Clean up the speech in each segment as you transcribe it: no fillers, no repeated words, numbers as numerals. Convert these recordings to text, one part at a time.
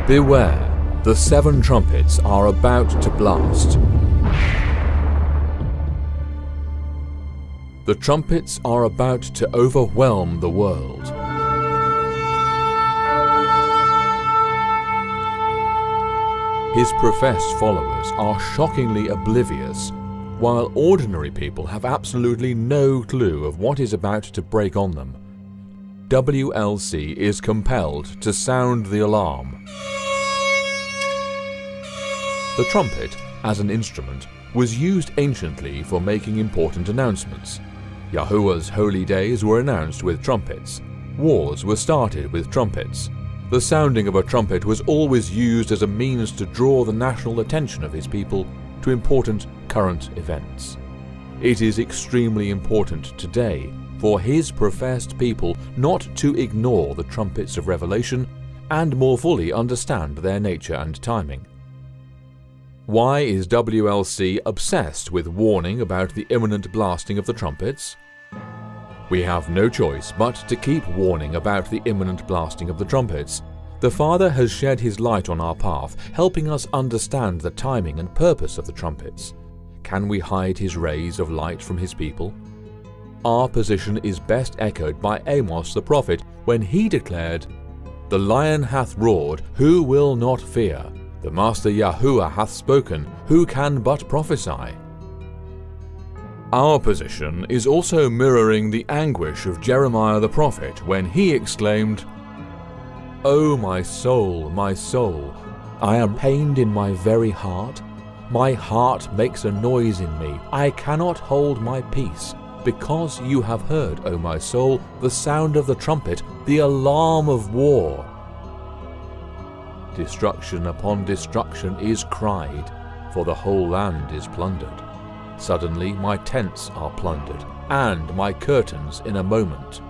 Beware, the 7 trumpets are about to blast. The trumpets are about to overwhelm the world. His professed followers are shockingly oblivious, while ordinary people have absolutely no clue of what is about to break on them. WLC is compelled to sound the alarm. The trumpet, as an instrument, was used anciently for making important announcements. Yahuwah's holy days were announced with trumpets. Wars were started with trumpets. The sounding of a trumpet was always used as a means to draw the national attention of his people to important current events. It is extremely important today for his professed people not to ignore the trumpets of Revelation and more fully understand their nature and timing. Why is WLC obsessed with warning about the imminent blasting of the trumpets? We have no choice but to keep warning about the imminent blasting of the trumpets. The Father has shed his light on our path, helping us understand the timing and purpose of the trumpets. Can we hide his rays of light from his people? Our position is best echoed by Amos the prophet when he declared, "The lion hath roared, who will not fear? The Master Yahuwah hath spoken, who can but prophesy?" Our position is also mirroring the anguish of Jeremiah the prophet when he exclaimed, "O my soul, I am pained in my very heart. My heart makes a noise in me. I cannot hold my peace, because you have heard, O my soul, the sound of the trumpet, the alarm of war." Destruction upon destruction is cried, for the whole land is plundered. Suddenly my tents are plundered, and my curtains in a moment.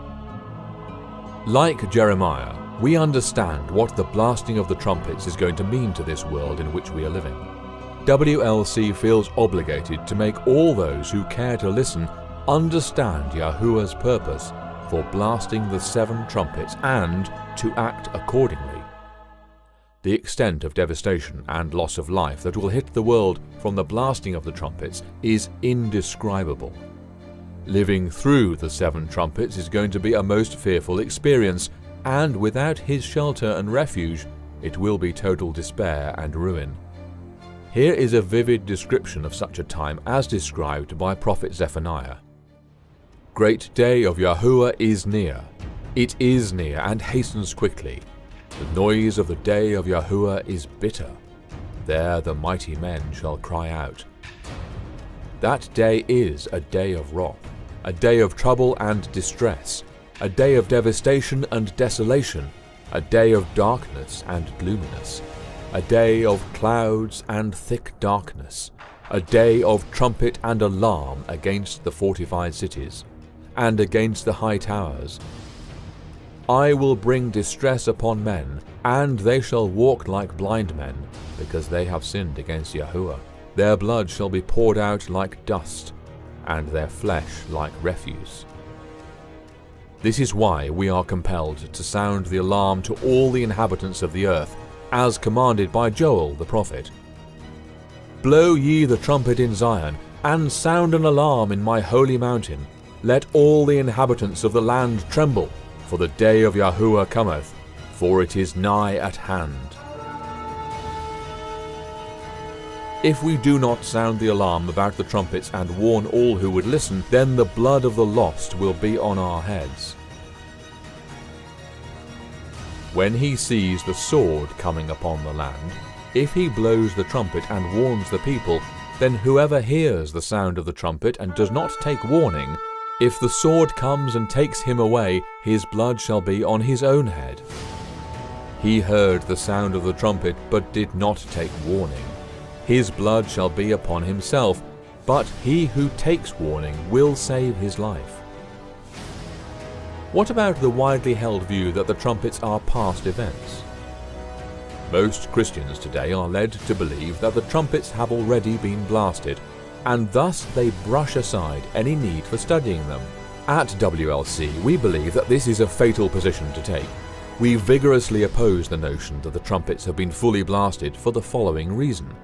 Like Jeremiah, we understand what the blasting of the trumpets is going to mean to this world in which we are living. WLC feels obligated to make all those who care to listen understand Yahuwah's purpose for blasting the 7 trumpets and to act accordingly. The extent of devastation and loss of life that will hit the world from the blasting of the trumpets is indescribable. Living through the 7 trumpets is going to be a most fearful experience, and without his shelter and refuge, it will be total despair and ruin. Here is a vivid description of such a time as described by Prophet Zephaniah. "Great day of Yahuwah is near. It is near and hastens quickly. The noise of the day of Yahuwah is bitter. There the mighty men shall cry out." That day is a day of wrath, a day of trouble and distress, a day of devastation and desolation, a day of darkness and gloominess, a day of clouds and thick darkness, a day of trumpet and alarm against the fortified cities, and against the high towers. "I will bring distress upon men, and they shall walk like blind men, because they have sinned against Yahuwah. Their blood shall be poured out like dust, and their flesh like refuse." This is why we are compelled to sound the alarm to all the inhabitants of the earth, as commanded by Joel the prophet. "Blow ye the trumpet in Zion, and sound an alarm in my holy mountain. Let all the inhabitants of the land tremble, for the day of Yahuwah cometh, for it is nigh at hand." If we do not sound the alarm about the trumpets and warn all who would listen, then the blood of the lost will be on our heads. When he sees the sword coming upon the land, if he blows the trumpet and warns the people, then whoever hears the sound of the trumpet and does not take warning, if the sword comes and takes him away, his blood shall be on his own head. He heard the sound of the trumpet, but did not take warning. His blood shall be upon himself, but he who takes warning will save his life. What about the widely held view that the trumpets are past events? Most Christians today are led to believe that the trumpets have already been blasted, and thus they brush aside any need for studying them. At WLC, we believe that this is a fatal position to take. We vigorously oppose the notion that the trumpets have been fully blasted for the following reason.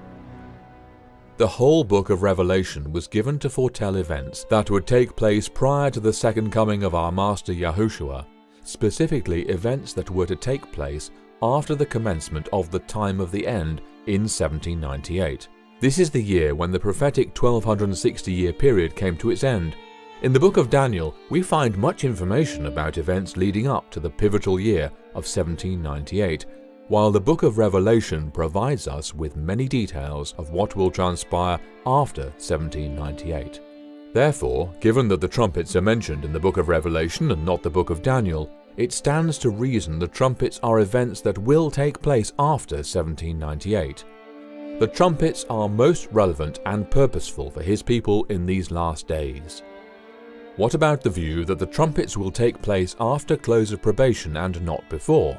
The whole book of Revelation was given to foretell events that would take place prior to the second coming of our Master Yahushua, specifically events that were to take place after the commencement of the time of the end in 1798. This is the year when the prophetic 1260-year period came to its end. In the book of Daniel, we find much information about events leading up to the pivotal year of 1798, while the book of Revelation provides us with many details of what will transpire after 1798. Therefore, given that the trumpets are mentioned in the book of Revelation and not the book of Daniel, it stands to reason the trumpets are events that will take place after 1798. The trumpets are most relevant and purposeful for his people in these last days. What about the view that the trumpets will take place after close of probation and not before?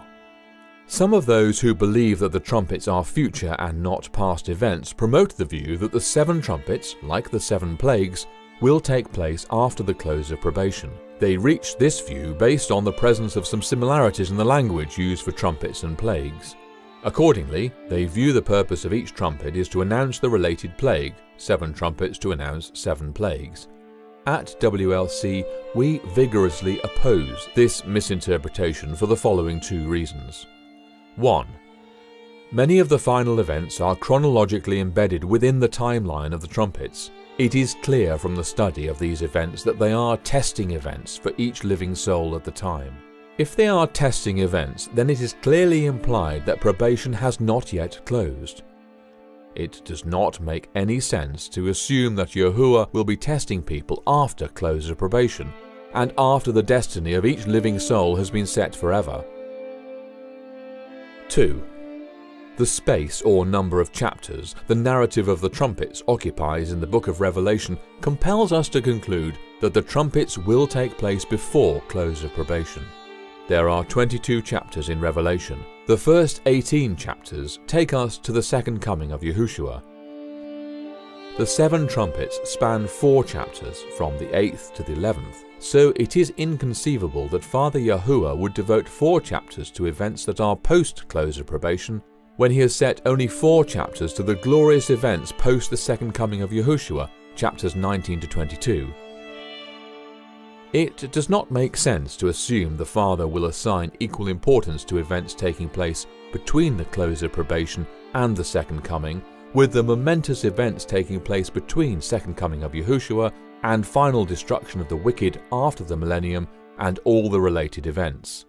Some of those who believe that the trumpets are future and not past events promote the view that the 7 trumpets, like the 7 plagues, will take place after the close of probation. They reach this view based on the presence of some similarities in the language used for trumpets and plagues. Accordingly, they view the purpose of each trumpet is to announce the related plague, 7 trumpets to announce 7 plagues. At WLC, we vigorously oppose this misinterpretation for the following 2 reasons. 1. Many of the final events are chronologically embedded within the timeline of the trumpets. It is clear from the study of these events that they are testing events for each living soul at the time. If they are testing events, then it is clearly implied that probation has not yet closed. It does not make any sense to assume that Yahuwah will be testing people after close of probation, and after the destiny of each living soul has been set forever. 2. The space or number of chapters the narrative of the trumpets occupies in the book of Revelation compels us to conclude that the trumpets will take place before close of probation. There are 22 chapters in Revelation. The first 18 chapters take us to the second coming of Yahushua. The 7 trumpets span 4 chapters from the 8th to the 11th, so it is inconceivable that Father Yahuwah would devote 4 chapters to events that are post-close of probation, when he has set only 4 chapters to the glorious events post the second coming of Yahushua, chapters 19 to 22. It does not make sense to assume the Father will assign equal importance to events taking place between the close of probation and the second coming, with the momentous events taking place between second coming of Yahushua and final destruction of the wicked after the millennium and all the related events.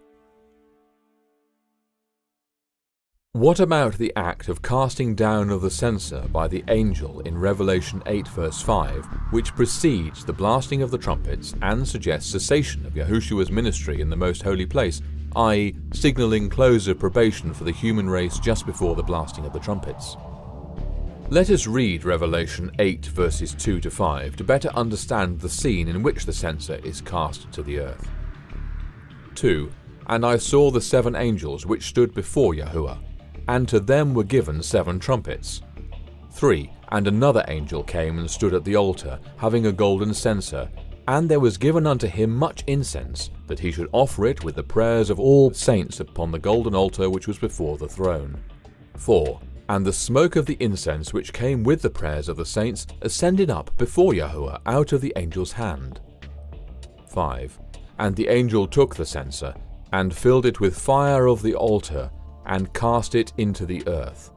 What about the act of casting down of the censer by the angel in Revelation 8 verse 5, which precedes the blasting of the trumpets and suggests cessation of Yahushua's ministry in the most holy place, i.e. signaling close of probation for the human race just before the blasting of the trumpets? Let us read Revelation 8 verses 2 to 5 to better understand the scene in which the censer is cast to the earth. 2. And I saw the 7 angels which stood before Yahuwah, and to them were given 7 trumpets. 3. And another angel came and stood at the altar, having a golden censer, and there was given unto him much incense, that he should offer it with the prayers of all saints upon the golden altar which was before the throne. 4. And the smoke of the incense which came with the prayers of the saints ascended up before Yahuwah out of the angel's hand. 5. And the angel took the censer, and filled it with fire of the altar, and cast it into the earth.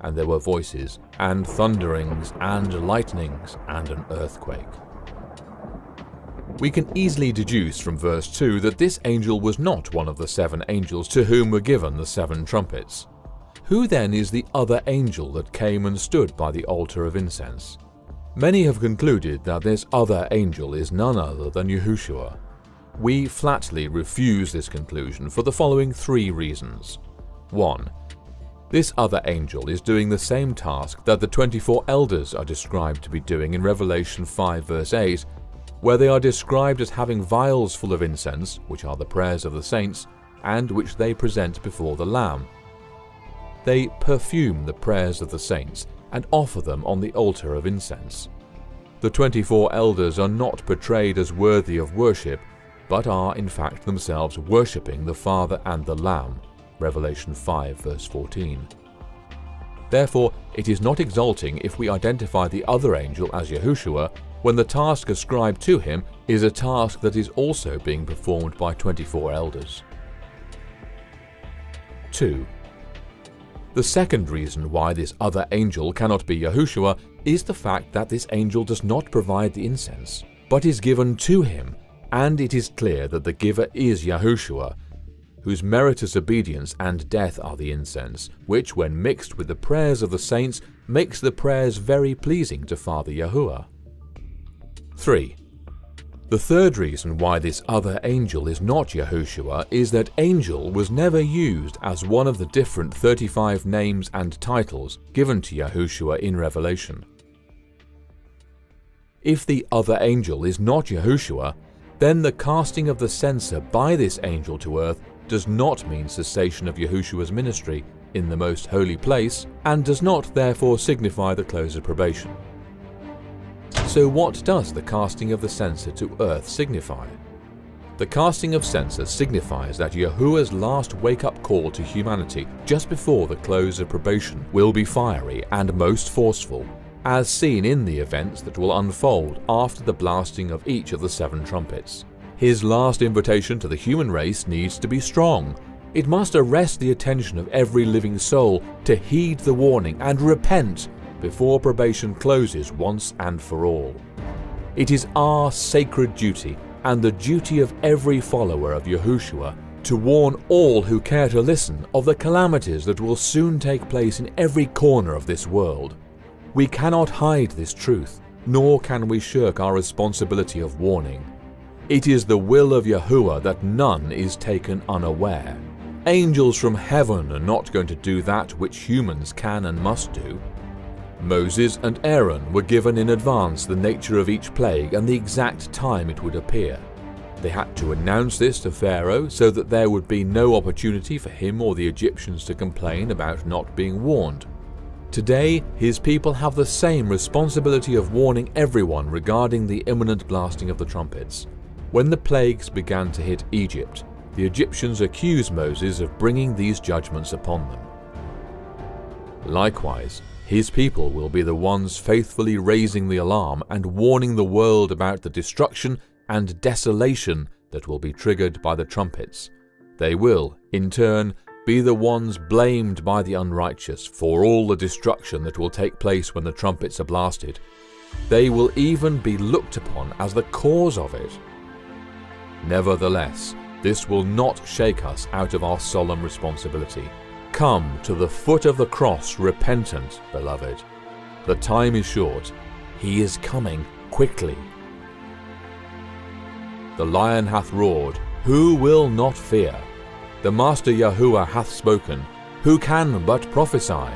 And there were voices, and thunderings, and lightnings, and an earthquake. We can easily deduce from verse 2 that this angel was not one of the 7 angels to whom were given the 7 trumpets. Who then is the other angel that came and stood by the altar of incense? Many have concluded that this other angel is none other than Yahushua. We flatly refuse this conclusion for the following 3 reasons. 1. This other angel is doing the same task that the 24 elders are described to be doing in Revelation 5 verse 8, where they are described as having vials full of incense, which are the prayers of the saints, and which they present before the Lamb. They perfume the prayers of the saints and offer them on the altar of incense. The 24 elders are not portrayed as worthy of worship, but are in fact themselves worshipping the Father and the Lamb. Revelation 5 verse 14. Therefore, it is not exalting if we identify the other angel as Yahushua when the task ascribed to him is a task that is also being performed by 24 elders. 2. The second reason why this other angel cannot be Yahushua is the fact that this angel does not provide the incense, but is given to him, and it is clear that the giver is Yahushua, whose meritorious obedience and death are the incense, which, when mixed with the prayers of the saints, makes the prayers very pleasing to Father Yahuwah. 3. The third reason why this other angel is not Yahushua is that angel was never used as one of the different 35 names and titles given to Yahushua in Revelation. If the other angel is not Yahushua, then the casting of the censer by this angel to earth does not mean cessation of Yahushua's ministry in the most holy place, and does not therefore signify the close of probation. So what does the casting of the censer to earth signify? The casting of censer signifies that Yahuwah's last wake-up call to humanity just before the close of probation will be fiery and most forceful, as seen in the events that will unfold after the blasting of each of the 7 trumpets. His last invitation to the human race needs to be strong. It must arrest the attention of every living soul to heed the warning and repent before probation closes once and for all. It is our sacred duty and the duty of every follower of Yahushua to warn all who care to listen of the calamities that will soon take place in every corner of this world. We cannot hide this truth, nor can we shirk our responsibility of warning. It is the will of Yahuwah that none is taken unaware. Angels from heaven are not going to do that which humans can and must do. Moses and Aaron were given in advance the nature of each plague and the exact time it would appear. They had to announce this to Pharaoh so that there would be no opportunity for him or the Egyptians to complain about not being warned. Today, his people have the same responsibility of warning everyone regarding the imminent blasting of the trumpets. When the plagues began to hit Egypt, the Egyptians accused Moses of bringing these judgments upon them. Likewise, his people will be the ones faithfully raising the alarm and warning the world about the destruction and desolation that will be triggered by the trumpets. They will, in turn, be the ones blamed by the unrighteous for all the destruction that will take place when the trumpets are blasted. They will even be looked upon as the cause of it. Nevertheless, this will not shake us out of our solemn responsibility. Come to the foot of the cross repentant, beloved. The time is short. He is coming quickly. The lion hath roared. Who will not fear? The Master Yahuwah hath spoken. Who can but prophesy?